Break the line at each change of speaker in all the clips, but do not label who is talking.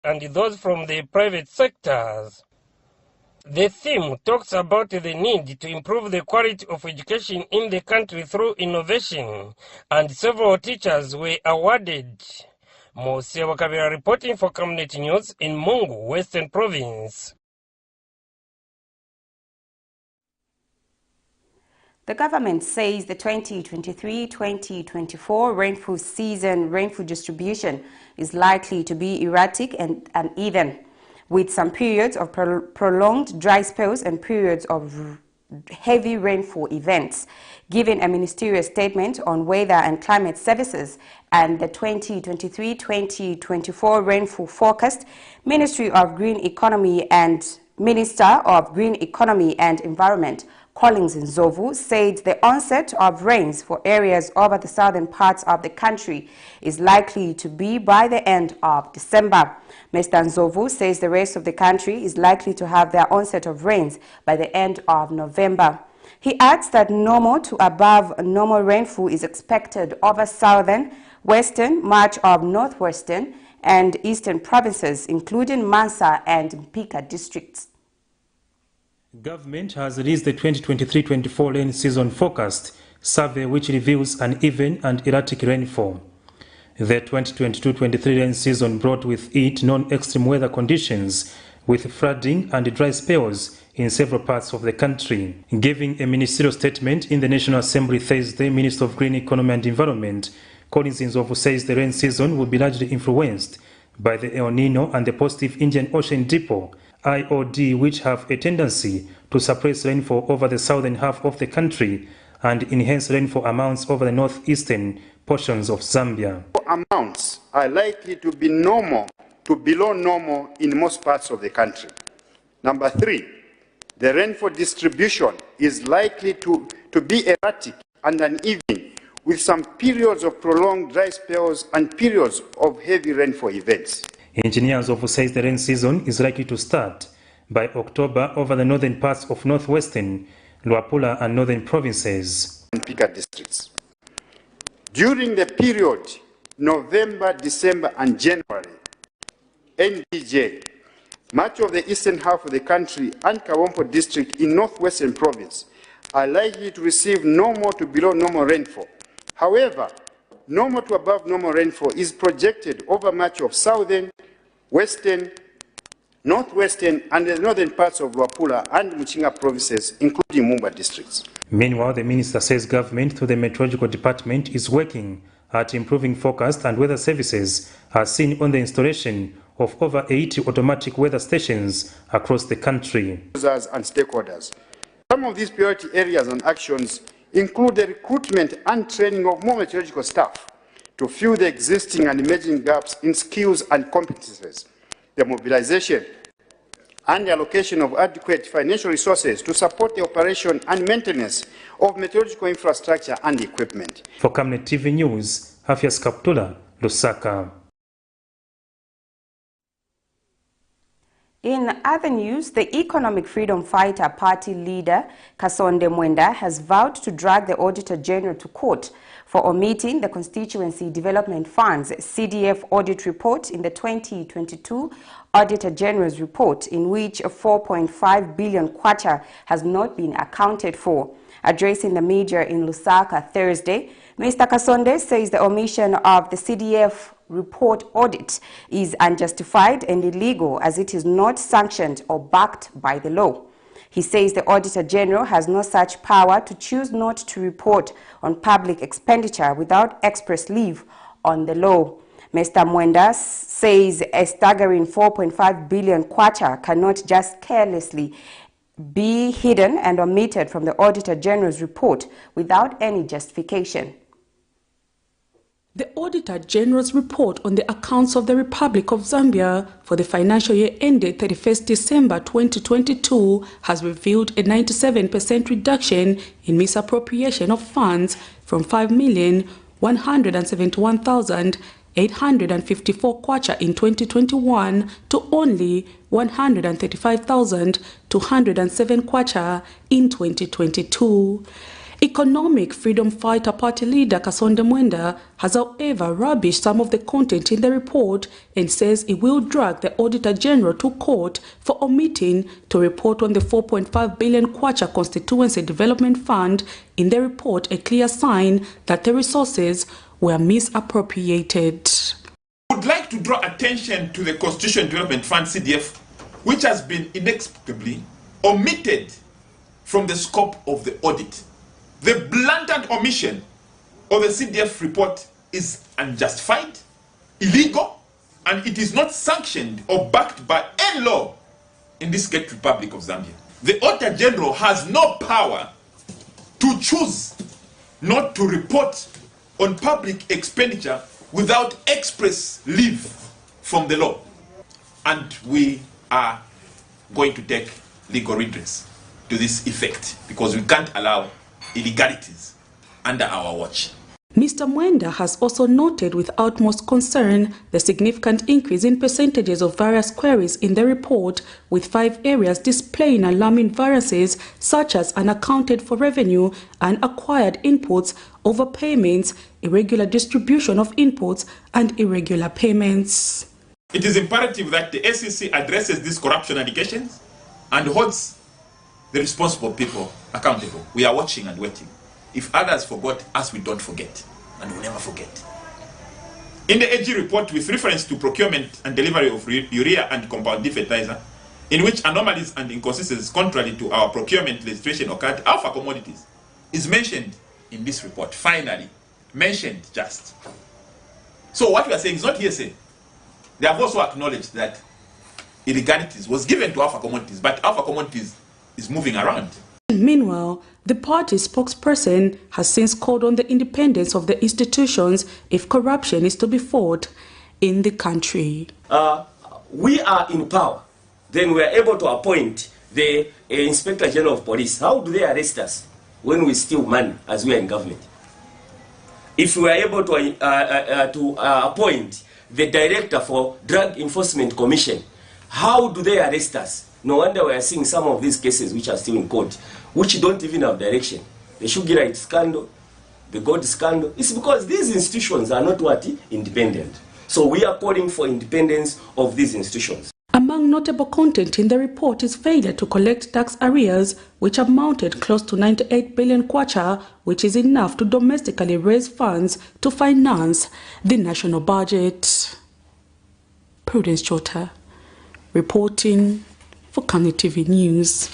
and those from the private sectors. The theme talks about the need to improve the quality of education in the country through innovation, and several teachers were awarded. Mosia Wakabira reporting for Camnet News in Mungu, Western Province.
The government says the 2023-2024 rainfall season rainfall distribution is likely to be erratic and uneven, with some periods of prolonged dry spells and periods of heavy rainfall events. Giving a ministerial statement on weather and climate services and the 2023-2024 rainfall forecast, Ministry of Green Economy and Minister of Green Economy and Environment Collins Nzovu said the onset of rains for areas over the southern parts of the country is likely to be by the end of December. Mr. Nzovu says the rest of the country is likely to have their onset of rains by the end of November. He adds that normal to above normal rainfall is expected over southern, western, much of northwestern and eastern provinces, including Mansa and Mpika districts.
Government has released the 2023-24 rain season forecast survey, which reveals uneven and erratic rainfall. The 2022-23 rain season brought with it non-extreme weather conditions with flooding and dry spells in several parts of the country. Giving a ministerial statement in the National Assembly Thursday, Minister of Green Economy and Environment Collins Nzovu says the rain season will be largely influenced by the El Nino and the positive Indian Ocean Dipole IOD, which have a tendency to suppress rainfall over the southern half of the country and enhance rainfall amounts over the northeastern portions of Zambia.
Amounts are likely to be normal to below normal in most parts of the country. Number 3, the rainfall distribution is likely to be erratic and uneven, with some periods of prolonged dry spells and periods of heavy rainfall events.
Engineers also says the rain season is likely to start by October over the northern parts of northwestern, Luapula and northern provinces
and Mpika districts. During the period November, December and January, NDJ, much of the eastern half of the country and Kawompo district in northwestern province are likely to receive normal to below normal rainfall. However, normal to above normal rainfall is projected over much of southern, western, northwestern and the northern parts of Luapula and Muchinga provinces, including Mumba districts.
Meanwhile, the minister says government through the Meteorological Department is working at improving forecast and weather services as seen on the installation of over 80 automatic weather stations across the country.
And stakeholders. Some of these priority areas and actions include the recruitment and training of more meteorological staff to fill the existing and emerging gaps in skills and competencies, the mobilization and the allocation of adequate financial resources to support the operation and maintenance of meteorological infrastructure and equipment.
For Camnet TV News, Hafias Kaptula, Lusaka.
In other news, the Economic Freedom Fighter Party leader, Kasonde Mwenda, has vowed to drag the Auditor General to court for omitting the Constituency Development Fund's CDF audit report in the 2022 Auditor General's report, in which 4.5 billion kwacha has not been accounted for. Addressing the media in Lusaka Thursday, Mr. Kasonde says the omission of the CDF report audit is unjustified and illegal, as it is not sanctioned or backed by the law. He says the Auditor General has no such power to choose not to report on public expenditure without express leave on the law. Mr. Mwenda says a staggering 4.5 billion kwacha cannot just carelessly be hidden and omitted from the Auditor General's report without any justification.
The Auditor General's report on the accounts of the Republic of Zambia for the financial year ended 31st December 2022 has revealed a 97% reduction in misappropriation of funds from 5,171,854 kwacha in 2021 to only 135,207 kwacha in 2022. Economic Freedom Fighter Party leader Kasonde Mwenda has however rubbished some of the content in the report and says he will drag the Auditor General to court for omitting to report on the 4.5 billion kwacha Constituency Development Fund, in the report a clear sign that the resources were misappropriated.
I would like to draw attention to the Constitution Development Fund CDF, which has been inexplicably omitted from the scope of the audit. The blatant omission of the CDF report is unjustified, illegal, and it is not sanctioned or backed by any law in this great Republic of Zambia. The Auditor General has no power to choose not to report on public expenditure without express leave from the law. And we are going to take legal redress to this effect because we can't allow illegalities under our watch.
Mr. Mwenda has also noted with utmost concern the significant increase in percentages of various queries in the report, with 5 areas displaying alarming variances such as unaccounted for revenue and acquired inputs, overpayments, irregular distribution of inputs, and irregular payments.
It is imperative that the ACC addresses these corruption allegations and holds the responsible people accountable. We are watching and waiting. If others forgot, us we don't forget, and we'll never forget. In the AG report with reference to procurement and delivery of urea and compound D fertilizer, in which anomalies and inconsistencies contrary to our procurement legislation occurred, Alpha Commodities is mentioned in this report, finally, mentioned just. So what we are saying is not hearsay. They have also acknowledged that illegalities was given to Alpha Commodities, but Alpha Commodities is moving around.
Meanwhile, the party's spokesperson has since called on the independence of the institutions if corruption is to be fought in the country.
We are in power, then we are able to appoint the Inspector General of Police. How do they arrest us when we steal money as we are in government? If we are able to appoint the Director for Drug Enforcement Commission, how do they arrest us? No wonder we are seeing some of these cases which are still in court, which don't even have direction. The Sugarite scandal, the gold scandal. It's because these institutions are not independent. So we are calling for independence of these institutions.
Among notable content in the report is failure to collect tax arrears, which amounted close to 98 billion kwacha, which is enough to domestically raise funds to finance the national budget. Prudence Chota, reporting for Camnet TV News.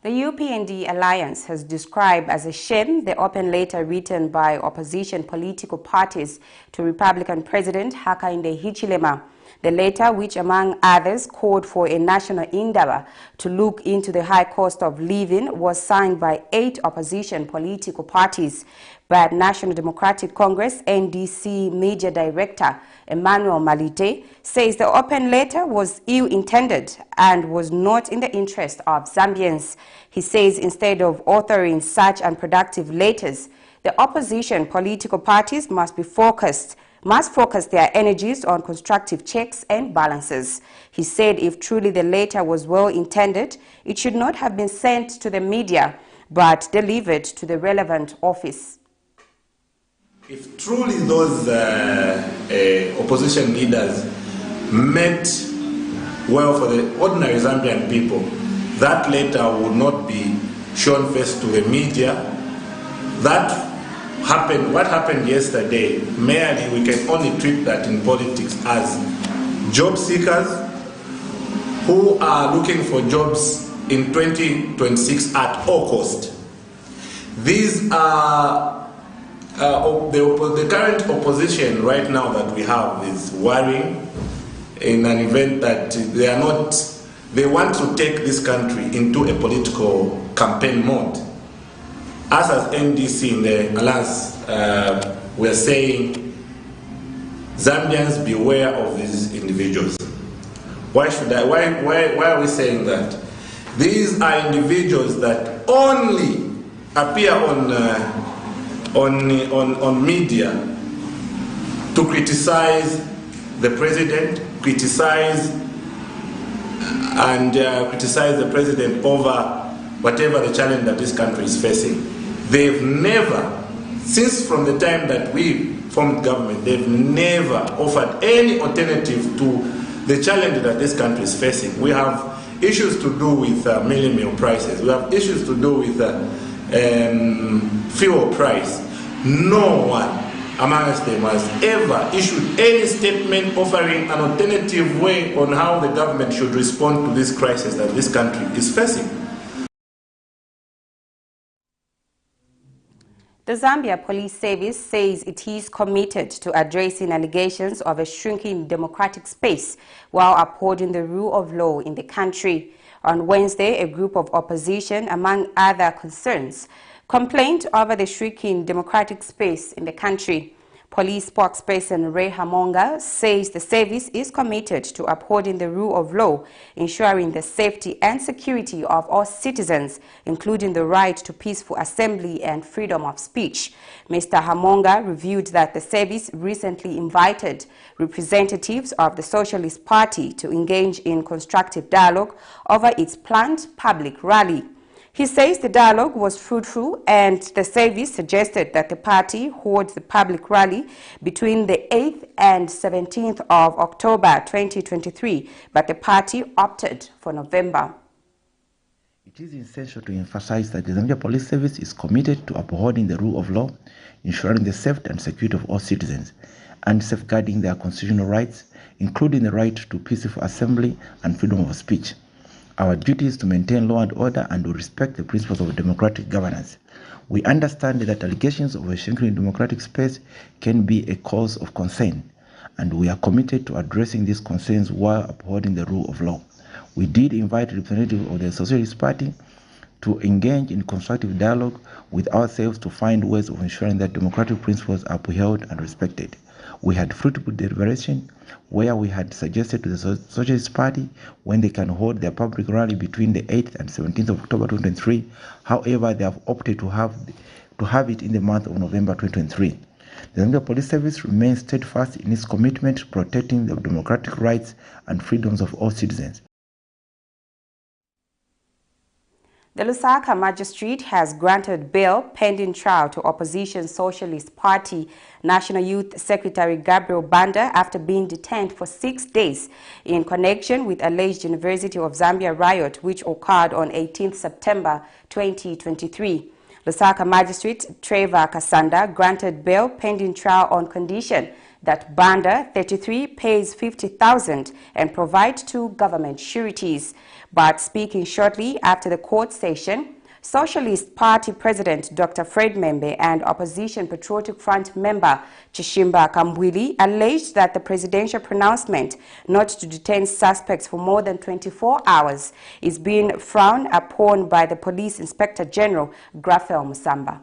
The UPND alliance has described as a shame the open letter written by opposition political parties to Republican President Hakainde Hichilema. The letter, which among others called for a national endeavor to look into the high cost of living, was signed by 8 opposition political parties. But National Democratic Congress NDC Media Director Emmanuel Malite says the open letter was ill-intended and was not in the interest of Zambians. He says instead of authoring such unproductive letters, the opposition political parties must focus their energies on constructive checks and balances. He said if truly the letter was well-intended, it should not have been sent to the media, but delivered to the relevant office.
If truly those opposition leaders meant well for the ordinary Zambian people, that letter would not be shown first to the media. What happened yesterday, merely we can only treat that in politics as job seekers who are looking for jobs in 2026 at all cost. These are the current opposition right now that we have is worrying in an event that they want to take this country into a political campaign mode. Us as NDC in the alliance, we're saying, Zambians beware of these individuals. Why are we saying that? These are individuals that only appear on media to criticize the president, criticize and criticize the president over whatever the challenge that this country is facing. They've never, since from the time that we formed government, they've never offered any alternative to the challenge that this country is facing. We have issues to do with milling meal prices. We have issues to do with fuel price. No one amongst them has ever issued any statement offering an alternative way on how the government should respond to this crisis that this country is facing.
The Zambia Police Service says it is committed to addressing allegations of a shrinking democratic space while upholding the rule of law in the country. On Wednesday, a group of opposition, among other concerns, complained over the shrinking democratic space in the country. Police spokesperson Ray Hamonga says the service is committed to upholding the rule of law, ensuring the safety and security of all citizens, including the right to peaceful assembly and freedom of speech. Mr. Hamonga revealed that the service recently invited representatives of the Socialist Party to engage in constructive dialogue over its planned public rally. He says the dialogue was fruitful, and the service suggested that the party holds the public rally between the 8th and 17th of October 2023, but the party opted for November.
It is essential to emphasize that the Zambia Police Service is committed to upholding the rule of law, ensuring the safety and security of all citizens, and safeguarding their constitutional rights, including the right to peaceful assembly and freedom of speech. Our duty is to maintain law and order and to respect the principles of democratic governance. We understand that allegations of a shrinking democratic space can be a cause of concern, and we are committed to addressing these concerns while upholding the rule of law. We did invite representatives of the Socialist Party to engage in constructive dialogue with ourselves to find ways of ensuring that democratic principles are upheld and respected. We had fruitful deliberation where we had suggested to the Socialist Party when they can hold their public rally between the 8th and 17th of October 2023. However, they have opted to have it in the month of November 2023. The Zambia Police Service remains steadfast in its commitment to protecting the democratic rights and freedoms of all citizens.
The Lusaka Magistrate has granted bail pending trial to opposition Socialist Party National Youth Secretary Gabriel Banda after being detained for 6 days in connection with alleged University of Zambia riot which occurred on 18 September 2023. Lusaka Magistrate Trevor Kasanda granted bail pending trial on condition that Banda, 33, pays 50,000 and provide 2 government sureties. But speaking shortly after the court session, Socialist Party President Dr. Fred Membe and Opposition Patriotic Front member Chishimba Kambwili alleged that the presidential pronouncement not to detain suspects for more than 24 hours is being frowned upon by the Police Inspector General Grafael Musamba.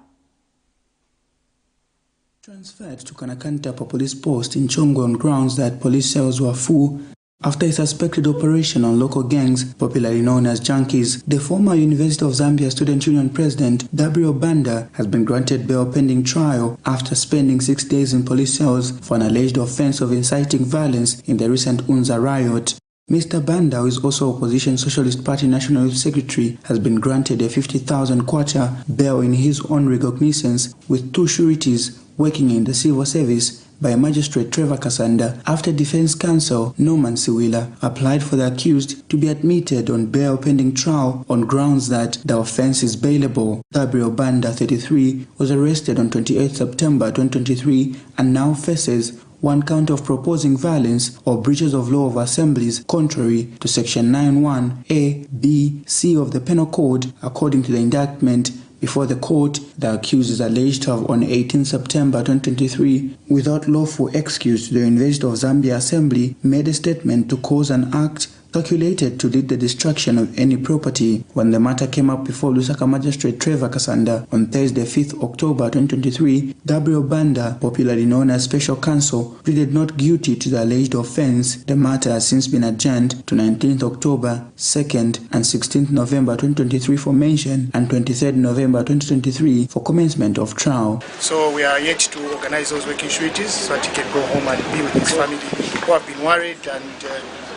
Transferred to Kanakanta Police Post in Chongo on grounds that police cells were full after a suspected operation on local gangs, popularly known as junkies. The former University of Zambia Student Union President Gabriel Banda has been granted bail pending trial after spending 6 days in police cells for an alleged offense of inciting violence in the recent Unza riot. Mr. Banda, who is also Opposition Socialist Party National Youth Secretary, has been granted a 50,000 kwacha bail in his own recognizance with 2 sureties working in the civil service by Magistrate Trevor Kasanda after Defense Counsel Norman Siwila applied for the accused to be admitted on bail pending trial on grounds that the offense is bailable. Gabriel Banda, 33, was arrested on 28 September 2023 and now faces 1 count of proposing violence or breaches of law of assemblies contrary to Section 9(1)(a), (b), (c) of the Penal Code. According to the indictment before the court, the accused is alleged to have on 18 September 2023, without lawful excuse to the University of Zambia Assembly, made a statement to cause an act calculated to lead the destruction of any property. When the matter came up before Lusaka Magistrate Trevor Kasanda on Thursday 5th October 2023, Gabriel Banda, popularly known as Special Counsel, pleaded not guilty to the alleged offense. The matter has since been adjourned to 19th October, 2nd and 16th November 2023 for mention and 23rd November 2023 for commencement of trial.
So we are yet to organize those working sureties so that he can go home and be with his family who have been worried and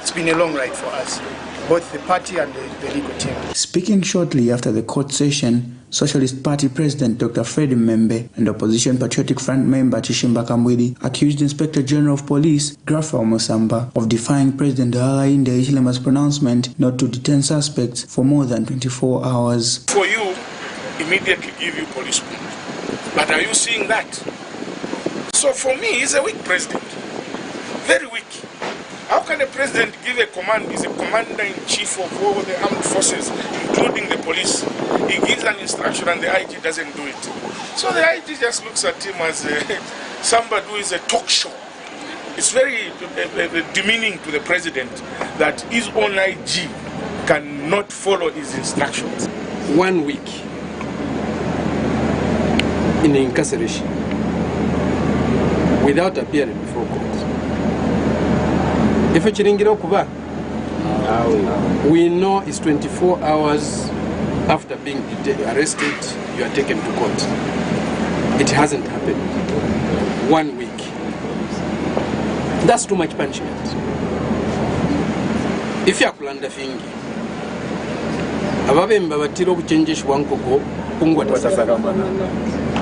it's been a long ride for us, both the party and the legal team.
Speaking shortly after the court session, Socialist Party President Dr. Fred Membe and Opposition Patriotic Front member Chishimba Kambwidi accused Inspector General of Police Grafa Musamba of defying President Hakainde Hichilema's pronouncement not to detain suspects for more than 24 hours.
For you, immediately give you police bond. But are you seeing that? So for me, he's a weak president. Very weak. How can a president give a command? He's a commander-in-chief of all the armed forces, including the police. He gives an instruction and the IG doesn't do it. So the IG just looks at him as somebody who is a talk show. It's very demeaning to the president that his own IG cannot follow his instructions.
1 week in incarceration without appearing before court. If we know it's 24 hours after being arrested, you are taken to court. It hasn't happened. 1 week. That's too much punishment. If you are kulanda fingi, ababemba batiro kuchenjesh wankoko pungwa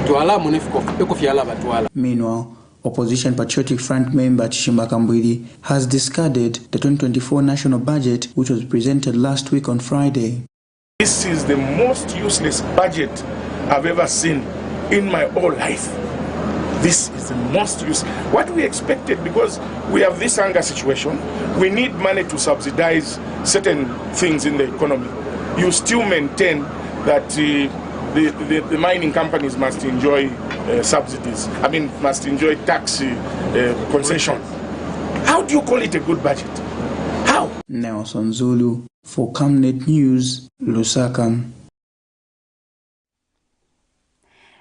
twala munefiko ekofyala batwala.
Meanwhile, Opposition Patriotic Front member Chishimba Kambwidi has discarded the 2024 national budget, which was presented last week on Friday.
This is the most useless budget I've ever seen in my whole life. This is the most useless. What we expected, because we have this hunger situation, we need money to subsidize certain things in the economy. You still maintain that the mining companies must enjoy subsidies. I mean, must enjoy tax concession. How do you call it a good budget? How?
Nelson Zulu for Camnet News, Lusaka.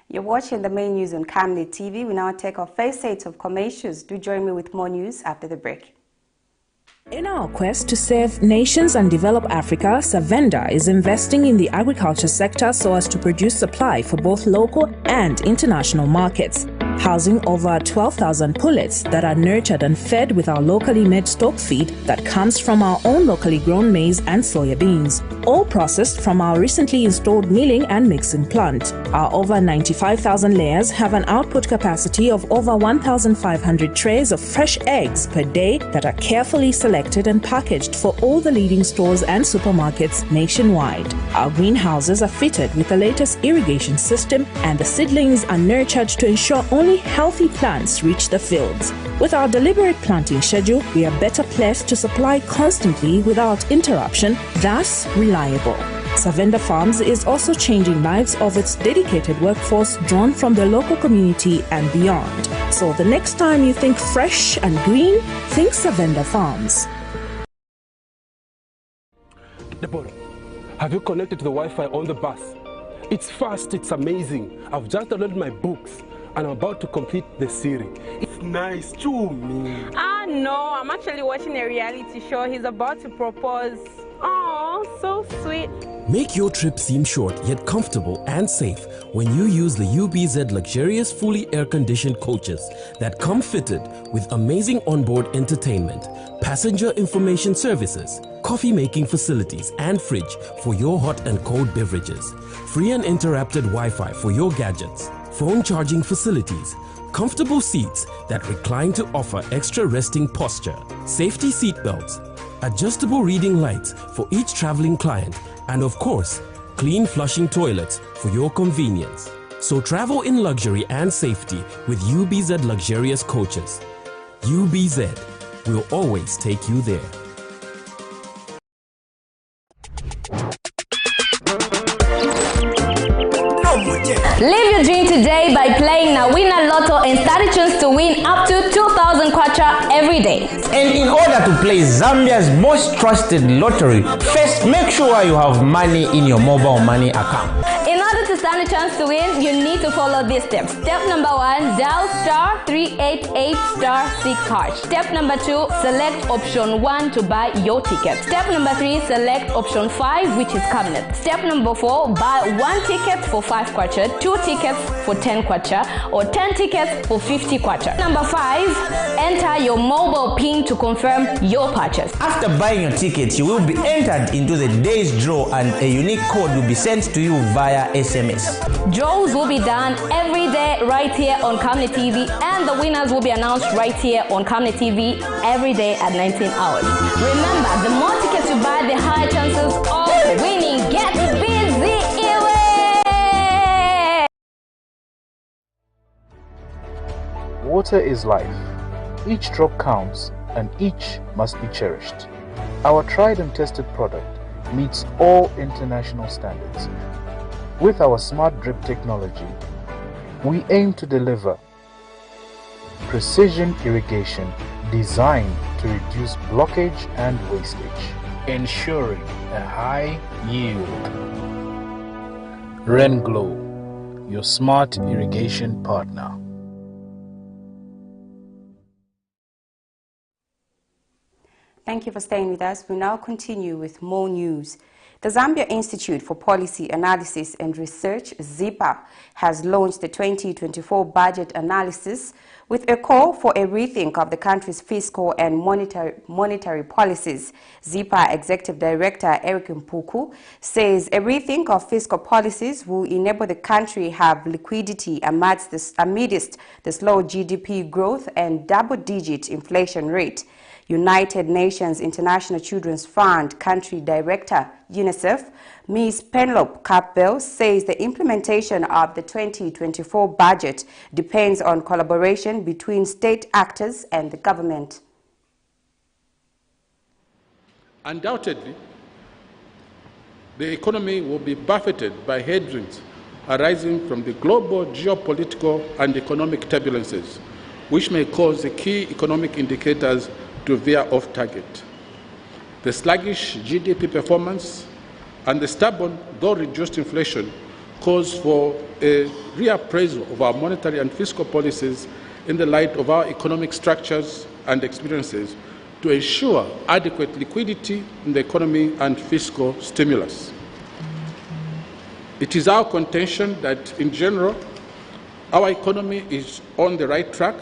You're watching the main news on Camnet TV. We now take our first set of commercials. Do join me with more news after the break.
In our quest to serve nations and develop Africa, Savenda is investing in the agriculture sector so as to produce supply for both local and international markets, housing over 12,000 pullets that are nurtured and fed with our locally made stock feed that comes from our own locally grown maize and soya beans, all processed from our recently installed milling and mixing plant. Our over 95,000 layers have an output capacity of over 1,500 trays of fresh eggs per day that are carefully selected and packaged for all the leading stores and supermarkets nationwide. Our greenhouses are fitted with the latest irrigation system, and the seedlings are nurtured to ensure only healthy plants reach the fields. With our deliberate planting schedule, we are better placed to supply constantly without interruption, thus reliable. Savenda Farms is also changing lives of its dedicated workforce drawn from the local community and beyond. So the next time you think fresh and green, think Savenda Farms.
Deborah, have you connected to the Wi-Fi on the bus? It's fast, it's amazing. I've just downloaded my books and I'm about to complete the series. It's nice, too, me.
No, I'm actually watching a reality show. He's about to propose. Oh, so sweet.
Make your trip seem short yet comfortable and safe when you use the UBZ luxurious fully air-conditioned coaches that come fitted with amazing onboard entertainment, passenger information services, coffee-making facilities and fridge for your hot and cold beverages, free and interrupted Wi-Fi for your gadgets, phone charging facilities, comfortable seats that recline to offer extra resting posture, safety seat belts, adjustable reading lights for each traveling client, and of course, clean flushing toilets for your convenience. So travel in luxury and safety with UBZ luxurious coaches. UBZ will always take you there.
Live your dream today by playing Nawina Lotto and start a chance to win up to 2,000 kwacha every day.
And in order to play Zambia's most trusted lottery, first make sure you have money in your mobile money account.
In order to to stand a chance to win, you need to follow these steps. Step number 1, dial *388*6#. Step number 2, select option 1 to buy your ticket. Step number 3, select option 5, which is Camnet. Step number 4, buy 1 ticket for 5 kwacha, 2 tickets for 10 kwacha, or 10 tickets for 50 kwacha. Number 5, enter your mobile PIN to confirm your purchase.
After buying your ticket, you will be entered into the day's draw and a unique code will be sent to you via SMS.
Draws will be done every day right here on Camnet TV, and the winners will be announced right here on Camnet TV every day at 19 hours. Remember, the more tickets you buy, the higher chances of winning. Get busy, Iwe!
Water is life. Each drop counts and each must be cherished. Our tried and tested product meets all international standards. With our smart drip technology, we aim to deliver precision irrigation designed to reduce blockage and wastage, ensuring a high yield. RenGlow, your smart irrigation partner.
Thank you for staying with us. We now continue with more news. The Zambia Institute for Policy Analysis and Research, ZIPA, has launched the 2024 budget analysis with a call for a rethink of the country's fiscal and monetary policies. ZIPA Executive Director Eric Mpuku says a rethink of fiscal policies will enable the country have liquidity amidst the slow GDP growth and double-digit inflation rate. United Nations International Children's Fund Country Director, UNICEF, Ms. Penelope Campbell, says the implementation of the 2024 budget depends on collaboration between state actors and the government.
Undoubtedly, the economy will be buffeted by headwinds arising from the global geopolitical and economic turbulences, which may cause the key economic indicators to veer off target. The sluggish GDP performance and the stubborn, though reduced inflation, calls for a reappraisal of our monetary and fiscal policies in the light of our economic structures and experiences to ensure adequate liquidity in the economy and fiscal stimulus. It is our contention that, in general, our economy is on the right track,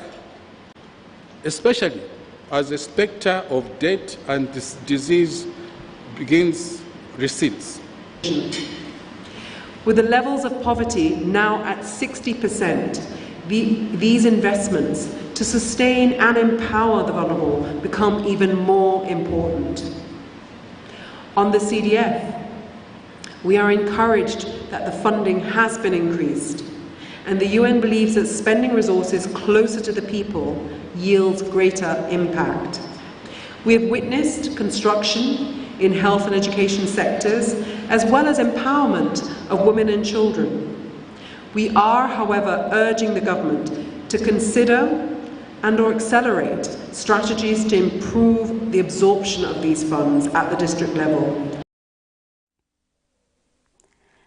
especially as the spectre of debt and disease recedes.
With the levels of poverty now at 60%, these investments to sustain and empower the vulnerable become even more important. On the CDF, we are encouraged that the funding has been increased, and the UN believes that spending resources closer to the people yields greater impact. We have witnessed construction in health and education sectors, as well as empowerment of women and children. We are, however, urging the government to consider and/or accelerate strategies to improve the absorption of these funds at the district level.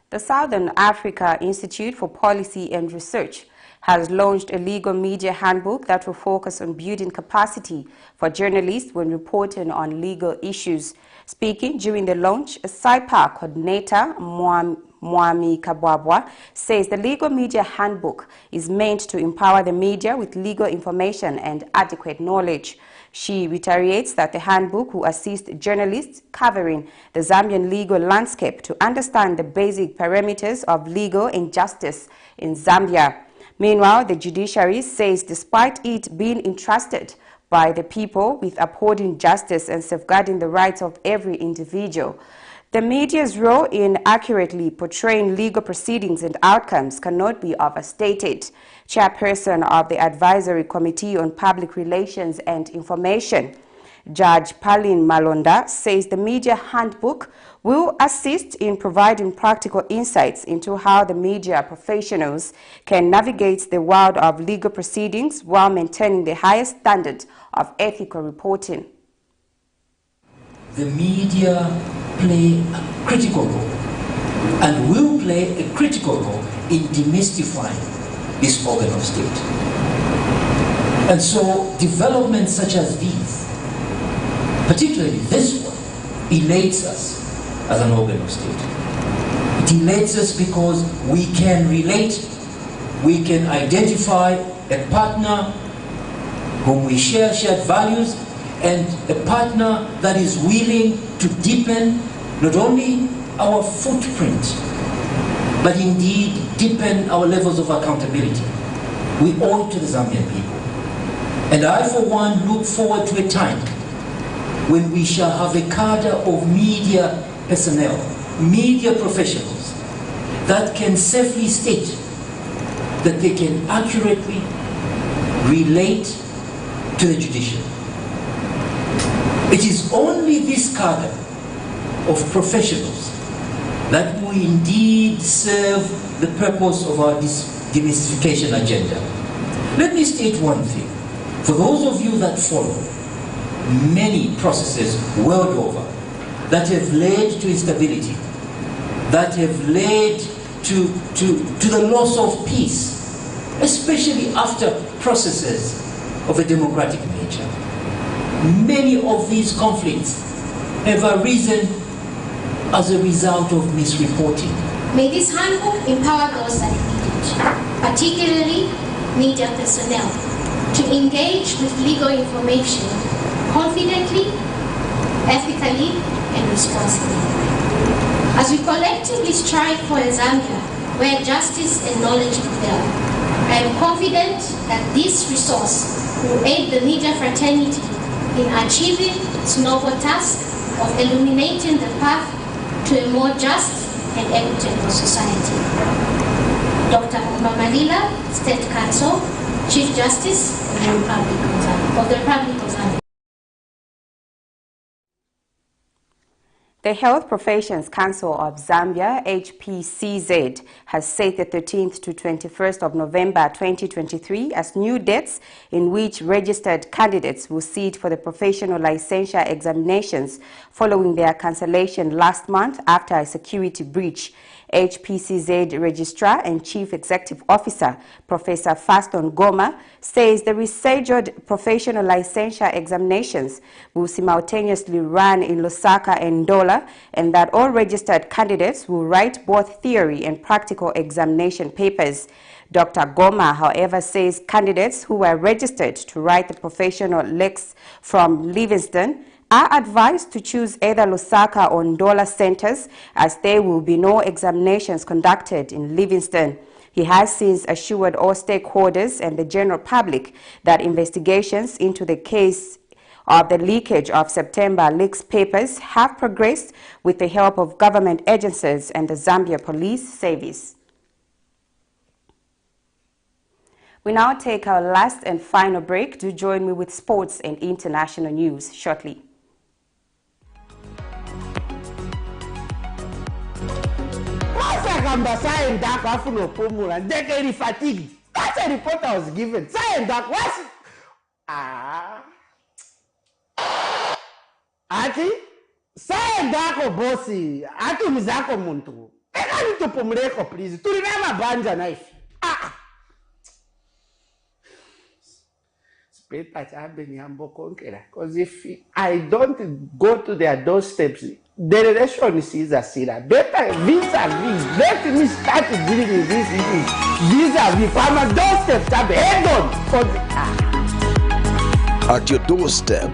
The Southern Africa Institute for Policy and Research has launched a legal media handbook that will focus on building capacity for journalists when reporting on legal issues. Speaking during the launch, SIPA coordinator Mwami Kabwabwa says the legal media handbook is meant to empower the media with legal information and adequate knowledge. She reiterates that the handbook will assist journalists covering the Zambian legal landscape to understand the basic parameters of legal injustice in Zambia. Meanwhile, the judiciary says despite it being entrusted by the people with upholding justice and safeguarding the rights of every individual, the media's role in accurately portraying legal proceedings and outcomes cannot be overstated. Chairperson of the Advisory Committee on Public Relations and Information, Judge Pauline Malonda, says the media handbook will assist in providing practical insights into how the media professionals can navigate the world of legal proceedings while maintaining the highest standard of ethical reporting.
The media play a critical role
and will play a critical role in demystifying this organ of state. And so developments such as these, particularly this one, elates us as an organ of state. It elates us because we can relate, we can identify a partner whom we share shared values, and a partner that is willing to deepen not only our footprint, but indeed deepen our levels of accountability. We owe it to the Zambian people. And I, for one, look forward to a time when we shall have a cadre of media personnel, media professionals, that can safely state that they can accurately relate to the judiciary. It is only this cadre of professionals that will indeed serve the purpose of our demystification agenda. Let me state one thing. For those of you that follow many processes world over that have led to instability, that have led to the loss of peace, especially after processes of a democratic nature. Many of these conflicts have arisen as a result of misreporting.
May this handbook empower those that need it, particularly media personnel, to engage with legal information confidently, ethically, and responsibly. As we collectively strive for a Zambia where justice and knowledge prevail, I am confident that this resource will aid the media fraternity in achieving its noble task of illuminating the path to a more just and equitable society. Dr. Mamalila, State Counsel, Chief Justice of the Republic of Zambia.
The Health Professions Council of Zambia, HPCZ, has set the 13th to 21st of November 2023 as new dates in which registered candidates will sit for the professional licensure examinations following their cancellation last month after a security breach. HPCZ Registrar and Chief Executive Officer, Professor Faston Goma, says the rescheduled professional licensure examinations will simultaneously run in Lusaka and Ndola, and that all registered candidates will write both theory and practical examination papers. Dr. Goma, however, says candidates who were registered to write the professional lex from Livingstone are advised to choose either Lusaka or Ndola centers, as there will be no examinations conducted in Livingstone. He has since assured all stakeholders and the general public that investigations into the case of the leakage of September leaks papers have progressed with the help of government agencies and the Zambia Police Service. We now take our last and final break. Do join me with sports and international news shortly.
That's a report I was given. Ati sayendako bosi ati mizako muntu eka nitupumuleko please tulina mabanja knife Speta chambe nyambo konkera, because if I don't go to their doorsteps, the relation is a sira. Better vis-a-vis. Let me start dealing with this vis-a-vis. I'm a doorstep, head on.
At your doorstep.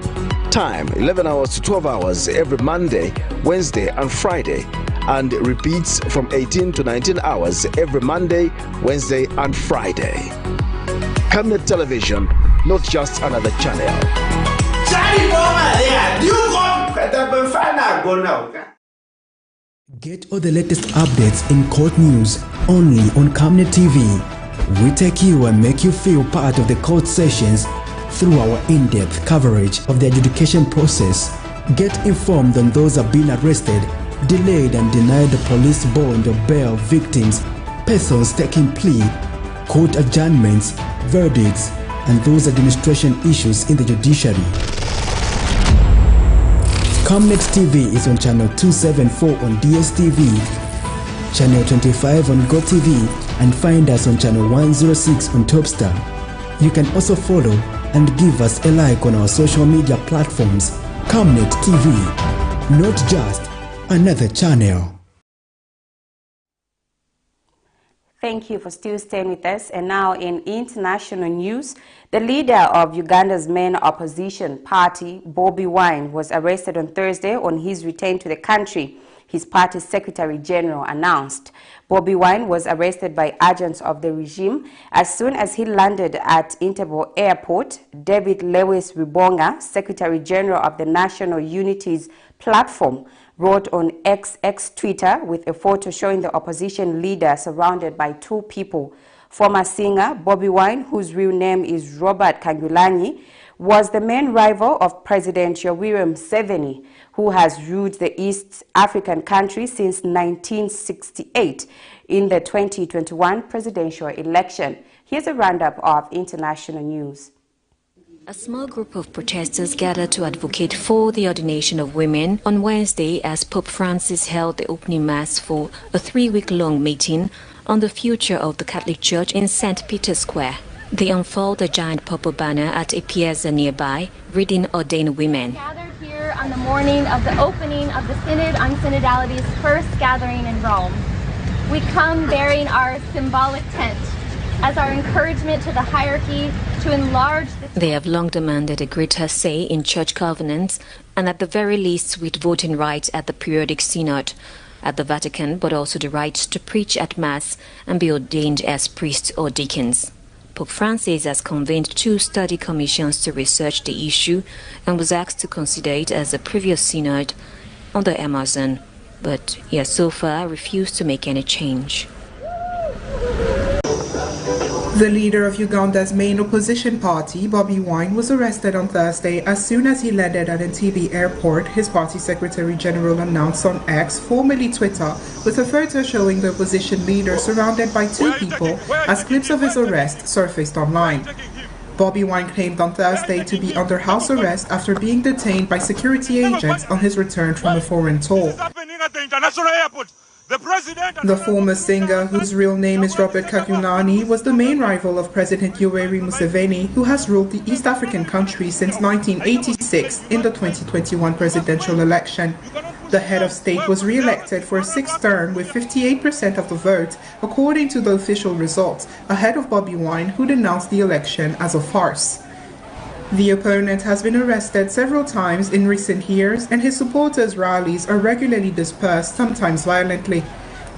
Time 11 hours to 12 hours every Monday, Wednesday and Friday, and repeats from 18 to 19 hours every Monday, Wednesday and Friday. Camnet Television, not just another channel.
Get all the latest updates in court news only on Camnet TV. We take you and make you feel part of the court sessions through our in-depth coverage of the adjudication process. Get informed on those who have been arrested, delayed and denied the police bond or bail victims, persons taking plea, court adjournments, verdicts, and those administration issues in the judiciary. Camnet TV is on channel 274 on DSTV, Channel 25 on GoTV, and find us on Channel 106 on Topstar. You can also follow and give us a like on our social media platforms. Camnet TV, not just another channel.
Thank you for still staying with us. And now in international news, the leader of Uganda's main opposition party, Bobi Wine, was arrested on Thursday on his return to the country, his party's Secretary General announced. Bobi Wine was arrested by agents of the regime as soon as he landed at Entebbe Airport. David Lewis Rubonga, Secretary General of the National Unity's platform, wrote on X Twitter with a photo showing the opposition leader surrounded by two people. Former singer Bobi Wine, whose real name is Robert Kyagulanyi, was the main rival of President Yoweri Museveni, who has ruled the East African country since 1968 in the 2021 presidential election. Here's a roundup of international news.
A small group of protesters gathered to advocate for the ordination of women on Wednesday as Pope Francis held the opening mass for a 3-week-long meeting on the future of the Catholic Church in St. Peter's Square. They unfurled a giant purple banner at a piazza nearby, reading Ordained Women.
Gathered here on the morning of the opening of the Synod on Synodality's first gathering in Rome. We come bearing our symbolic tent as our encouragement to the hierarchy to enlarge the...
They have long demanded a greater say in church governance and at the very least with voting rights at the periodic synod at the Vatican, but also the right to preach at Mass and be ordained as priests or deacons. Pope Francis has convened 2 study commissions to research the issue and was asked to consider it as a previous synod on the Amazon, but he has so far refused to make any change.
The leader of Uganda's main opposition party, Bobi Wine, was arrested on Thursday as soon as he landed at Entebbe Airport, his party Secretary General announced on X, formerly Twitter, with a photo showing the opposition leader surrounded by 2 people as clips of his arrest surfaced online. Bobi Wine claimed on Thursday to be under house arrest after being detained by security agents on his return from a foreign tour. The former singer, whose real name is Robert Kyagulanyi, was the main rival of President Yoweri Museveni, who has ruled the East African country since 1986 in the 2021 presidential election. The head of state was re-elected for a 6th term with 58% of the vote, according to the official results, ahead of Bobi Wine, who denounced the election as a farce. The opponent has been arrested several times in recent years, and his supporters' rallies are regularly dispersed, sometimes violently.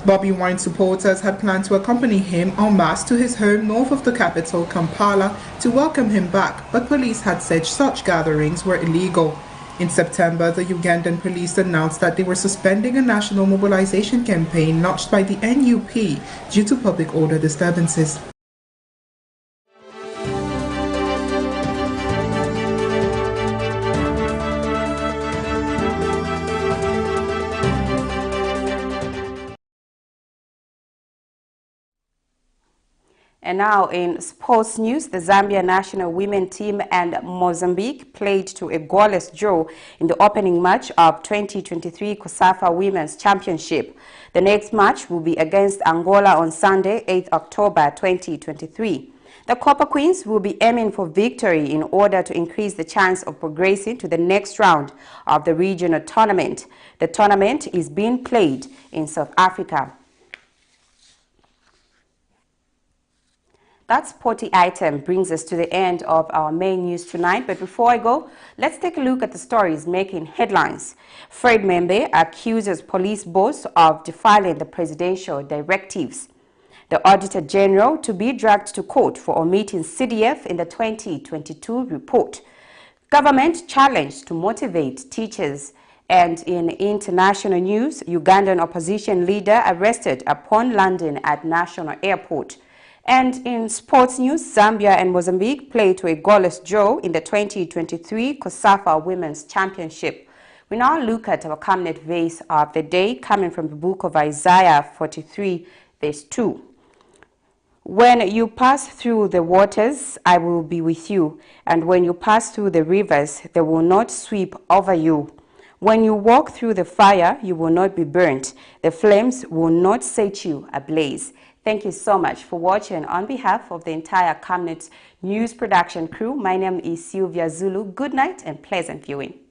Bobi Wine supporters had planned to accompany him en masse to his home north of the capital, Kampala, to welcome him back, but police had said such gatherings were illegal. In September, the Ugandan police announced that they were suspending a national mobilization campaign launched by the NUP due to public order disturbances.
And now in sports news, the Zambia national women team and Mozambique played to a goalless draw in the opening match of 2023 COSAFA Women's Championship. The next match will be against Angola on Sunday, 8th October 2023. The Copper Queens will be aiming for victory in order to increase the chance of progressing to the next round of the regional tournament. The tournament is being played in South Africa. That sporty item brings us to the end of our main news tonight. But before I go, let's take a look at the stories making headlines. Fred Membe accuses police boss of defiling the presidential directives. The Auditor General to be dragged to court for omitting CDF in the 2022 report. Government challenged to motivate teachers. And in international news, Ugandan opposition leader arrested upon landing at National Airport. And in sports news, Zambia and Mozambique played to a goalless draw in the 2023 COSAFA Women's Championship. We now look at our Camnet verse of the day, coming from the book of Isaiah 43, verse 2. When you pass through the waters, I will be with you, and when you pass through the rivers, they will not sweep over you. When you walk through the fire, you will not be burnt. The flames will not set you ablaze. Thank you so much for watching. On behalf of the entire Camnet News production crew, my name is Sylvia Zulu. Good night and pleasant viewing.